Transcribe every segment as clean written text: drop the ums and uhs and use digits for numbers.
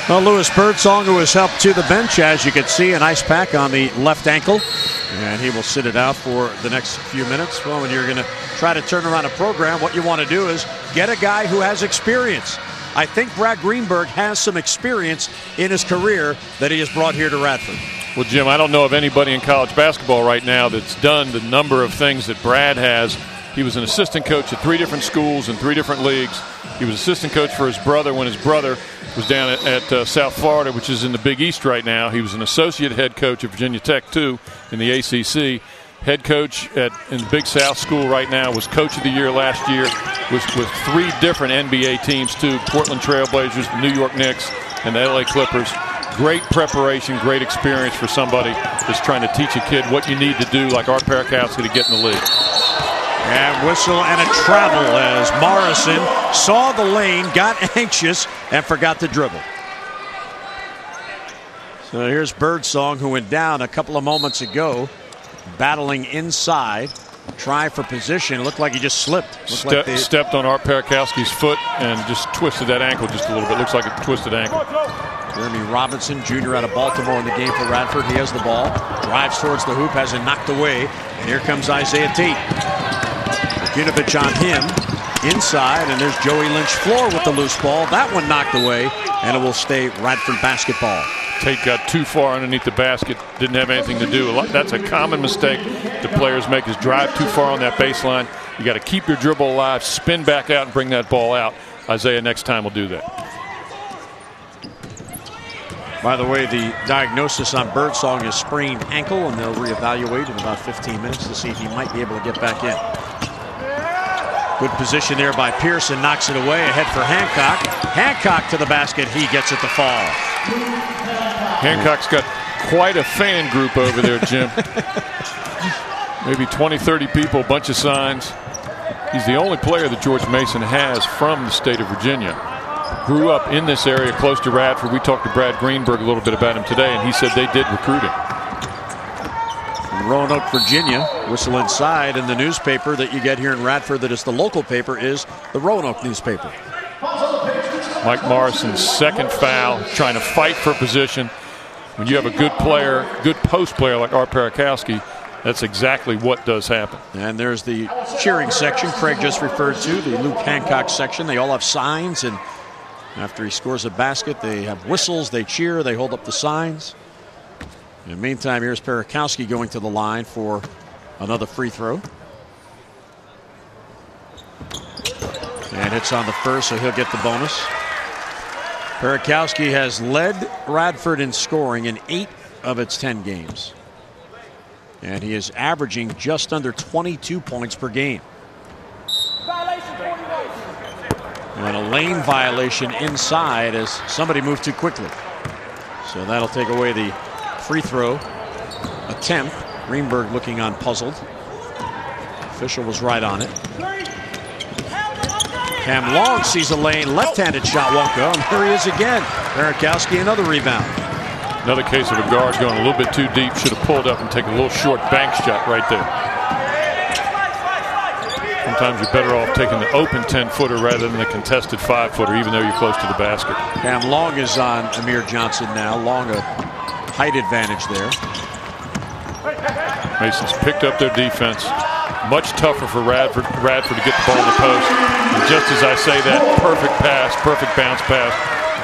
Well, Lewis Birdsong, who was helped to the bench, as you can see, an ice pack on the left ankle. And he will sit it out for the next few minutes. Well, when you're going to try to turn around a program, what you want to do is get a guy who has experience. I think Brad Greenberg has some experience in his career that he has brought here to Radford. Well, Jim, I don't know of anybody in college basketball right now that's done the number of things that Brad has. He was an assistant coach at 3 different schools in 3 different leagues. He was assistant coach for his brother when his brother was down at South Florida, which is in the Big East right now. He was an associate head coach at Virginia Tech, too, in the ACC. Head coach in the Big South School right now, was coach of the year last year, was with 3 different NBA teams, too, Portland Trail Blazers, the New York Knicks, and the LA Clippers. Great preparation, great experience for somebody that's trying to teach a kid what you need to do, like Art Parakowski, to get in the league. And whistle and a travel as Morrison saw the lane, got anxious, and forgot to dribble. So here's Birdsong, who went down a couple of moments ago, battling inside. Try for position. Looked like he just slipped. Stepped on Art Parakowski's foot and just twisted that ankle just a little bit. Looks like a twisted ankle. Jeremy Robinson, junior out of Baltimore, in the game for Radford. He has the ball, drives towards the hoop, has it knocked away, and here comes Isaiah Tate. Trifunovic on him, inside, and there's Joey Lynch-Floor with the loose ball. That one knocked away, and it will stay Radford basketball. Tate got too far underneath the basket, didn't have anything to do. That's a common mistake the players make, is drive too far on that baseline. You got to keep your dribble alive, spin back out, and bring that ball out. Isaiah next time will do that. By the way, the diagnosis on Birdsong is sprained ankle, and they'll reevaluate in about 15 minutes to see if he might be able to get back in. Good position there by Pearson, knocks it away, ahead for Hancock. Hancock to the basket, he gets it to fall. Hancock's got quite a fan group over there, Jim. Maybe 20, 30 people, a bunch of signs. He's the only player that George Mason has from the state of Virginia. Grew up in this area close to Radford. We talked to Brad Greenberg a little bit about him today, and he said they did recruit him. From Roanoke, Virginia, whistle inside, and the newspaper that you get here in Radford that is the local paper is the Roanoke newspaper. Mike Morrison's second foul, trying to fight for position. When you have a good player, good post player like Art Parakowski, that's exactly what does happen. And there's the cheering section Craig just referred to, the Luke Hancock section. They all have signs, and after he scores a basket, they have whistles, they cheer, they hold up the signs. In the meantime, here's Parakowski going to the line for another free throw. And hits on the first, so he'll get the bonus. Parakowski has led Radford in scoring in 8 of its 10 games. And he is averaging just under 22 points per game. And a lane violation inside as somebody moved too quickly. So that'll take away the free throw attempt. Greenberg looking on puzzled. Official was right on it. Cam Long sees a lane, left-handed shot won't go, and here he is again. Parakowski, another rebound. Another case of a guard going a little bit too deep. Should have pulled up and taken a little short bank shot right there. Sometimes you're better off taking the open 10-footer rather than the contested 5-footer, even though you're close to the basket. Cam Long is on Amir Johnson now. Long a height advantage there. Mason's picked up their defense. Much tougher for Radford to get the ball in the post. And just as I say that, perfect pass, perfect bounce pass.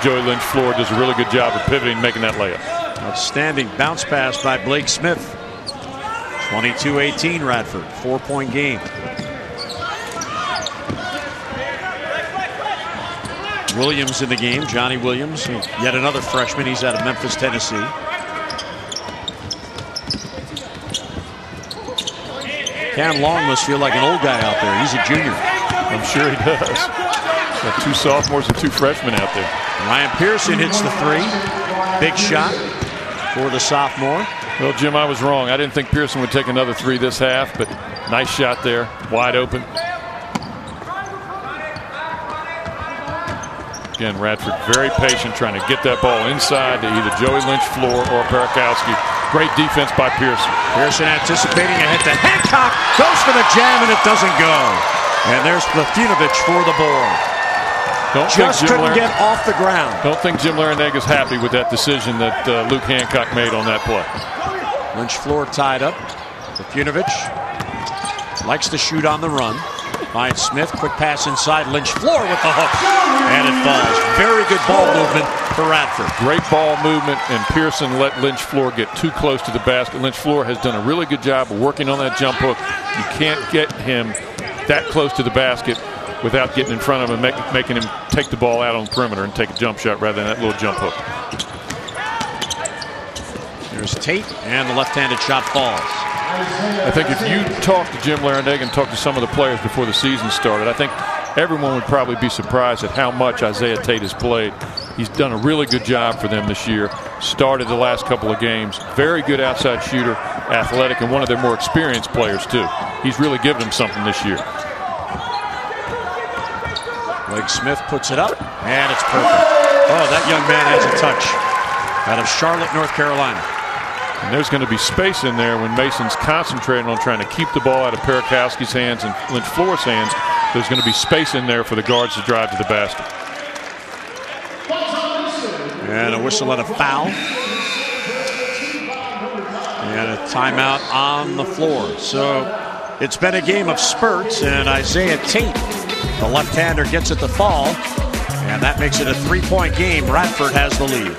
Joey Lynch-Floor does a really good job of pivoting, making that layup. Outstanding bounce pass by Blake Smith. 22-18 Radford, 4-point game. Williams in the game, Johnny Williams, yet another freshman. He's out of Memphis, Tennessee. Cam Long must feel like an old guy out there. He's a junior. I'm sure he does. Got 2 sophomores and 2 freshmen out there. Ryan Pearson hits the 3. Big shot for the sophomore. Well, Jim, I was wrong. I didn't think Pearson would take another 3 this half, but nice shot there, wide open. Again, Radford very patient, trying to get that ball inside to either Joey Lynch-Floor or Parakowski. Great defense by Pearson. Pearson anticipating a hit to Hancock. Goes for the jam, and it doesn't go. And there's Trifunovic for the board. Just couldn't get off the ground. Don't think Jim Larrañaga is happy with that decision that Luke Hancock made on that play. Lynch Floor tied up. Trifunovic likes to shoot on the run. Finds Smith. Quick pass inside. Lynch Floor with the hook. And it falls. Very good ball movement for Radford. Great ball movement, and Pearson let Lynch Floor get too close to the basket. Lynch Floor has done a really good job of working on that jump hook. You can't get him that close to the basket without getting in front of him and making him take the ball out on the perimeter and take a jump shot rather than that little jump hook. There's Tate, and the left-handed shot falls. I think if you talk to Jim Larrañaga and talk to some of the players before the season started, I think everyone would probably be surprised at how much Isaiah Tate has played. He's done a really good job for them this year. Started the last couple of games. Very good outside shooter, athletic, and one of their more experienced players, too. He's really given them something this year. Blake Smith puts it up, and it's perfect. Oh, that young man has a touch. Out of Charlotte, North Carolina. And there's going to be space in there when Mason's concentrating on trying to keep the ball out of Perakowski's hands and Lynch Floor's hands. There's going to be space in there for the guards to drive to the basket. And a whistle and a foul. And a timeout on the floor. So it's been a game of spurts, and Isaiah Tate, the left-hander, gets it to fall. And that makes it a three-point game. Radford has the lead.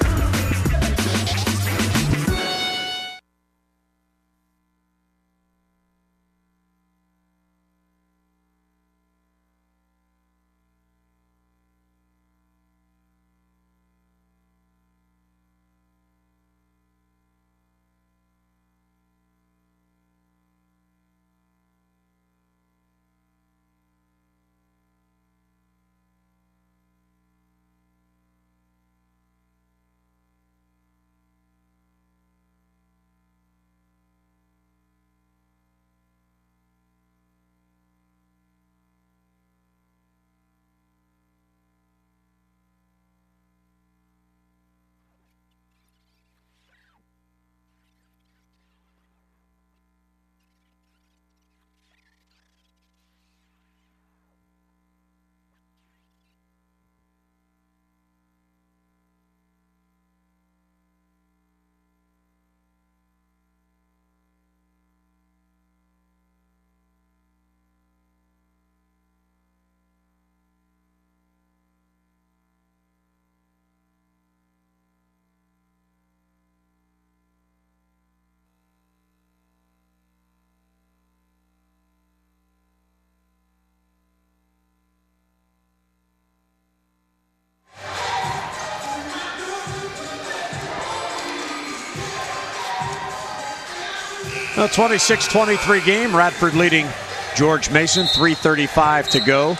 A 26-23 game. Radford leading George Mason. 3:35 to go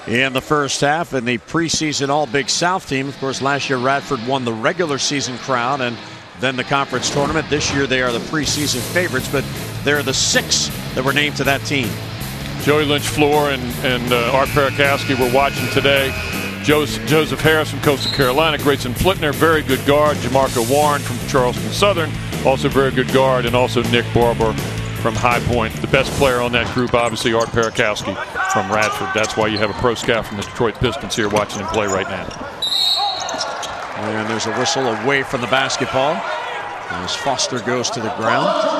in the first half. And the preseason All-Big South team, of course, last year Radford won the regular season crown and then the conference tournament. This year they are the preseason favorites, but they're the 6 that were named to that team. Joey Lynch Floor and Art Perakowski were watching today. Joseph Harris from Coastal Carolina, Grayson Flitner, very good guard. Jamarco Warren from Charleston Southern, also very good guard, and also Nick Barber from High Point. The best player on that group, obviously, Art Perakowski from Radford. That's why you have a pro scout from the Detroit Pistons here watching him play right now. And there's a whistle away from the basketball as Foster goes to the ground.